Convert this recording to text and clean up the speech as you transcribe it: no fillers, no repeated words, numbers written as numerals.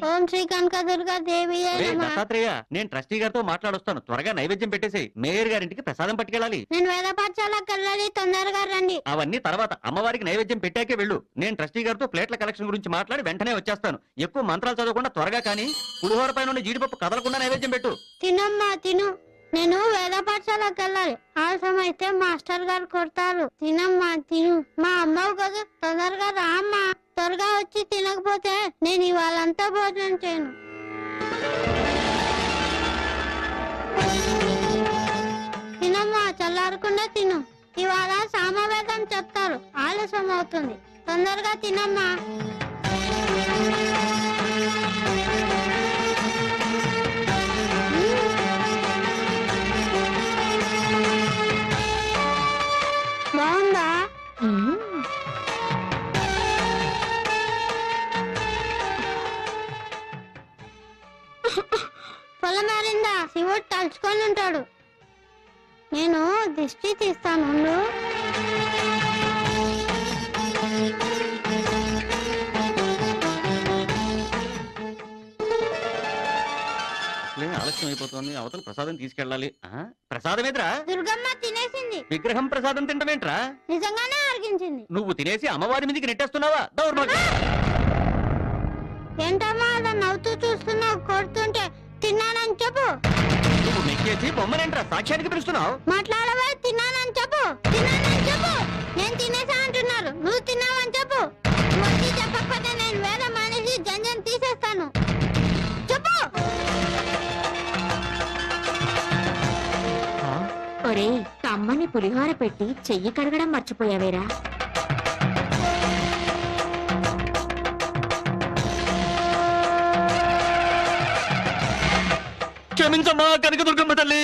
ఓం శ్రీ కనకదుర్గా దేవి దత్తాత్రేయ, నేను ట్రస్టీ గారితో మాట్లాడొస్తాను. త్వరగా నైవేద్యం పెట్టేసి మేయర్ గారింటికి ప్రసాదం పట్టుకెళ్ళాలి. నేను వేద పాఠశాలకు వెళ్ళాలి, తొందరగా రండి. అవన్నీ తర్వాత, అమ్మవారికి నైవేద్యం పెట్టాకే వెళ్ళు. నేను ట్రస్టీ గారితో ప్లేట్ల కలెక్షన్ గురించి మాట్లాడి వెంటనే వచ్చేస్తాను. ఎక్కువ మంత్రాలు చదవకుండా త్వరగా కానీ పులిహోర పైన ఉన్న జీడిపప్పు కదలకుండా నైవేద్యం పెట్టు. తినమ్మా తిను. నేను వేద పాఠశాలకు వెళ్ళాలి, ఆలస్యం అయితే మాస్టర్ గారు కొడతారు. తినమ్మా తిను. మా అమ్మవు కదా, తొందరగా రా అమ్మా. త్వరగా వచ్చి తినకపోతే నేను ఇవాళంతా భోజనం చేయను. తినమ్మా, చల్లారకుండా తిను. ఇవాళ సామవేదం చెప్తారు, ఆలస్యం అవుతుంది. తొందరగా తినమ్మా. బాగుందా? పొలం మారిందా? శివుడు తలుచుకొని ఉంటాడు. నేను దిష్టి తీస్తాను. ఆలస్యం అయిపోతుంది, అవతల ప్రసాదం తీసుకెళ్ళాలి. ప్రసాదం ఎదురా? దుర్గమ్మ తినేసింది. విగ్రహం ప్రసాదం తింటమేంట్రా? నిజంగానే అరిగించింది. నువ్వు తినేసి అమ్మవారి మీదకి నెట్టేస్తున్నావా? దౌర్భాగ్యం. ఏంటమ్మా అలా నవ్వుతూ చూస్తున్నావు? కొడుతుంటే తిన్నానని చెప్పు. నువ్వు నెక్కేసి బొమ్మనేంట్రా సాక్ష్యానికి పిలుస్తున్నావు? మాట్లాడవే. తిన్నానని చెప్పు, తిన్నానని చెప్పు. నేను తినేసా అంటున్నారు, నువ్వు తిన్నావని చెప్పు. వచ్చి చెప్పకపోతే నేను వేద మనిషి జంజం తీసేస్తాను. చెప్పు. ఒరే, కమ్మని పులిహోర పెట్టి చెయ్యి కడగడం మర్చిపోయావేరా? క్షమించమ్మా కనకదుర్గమ్మ తల్లి.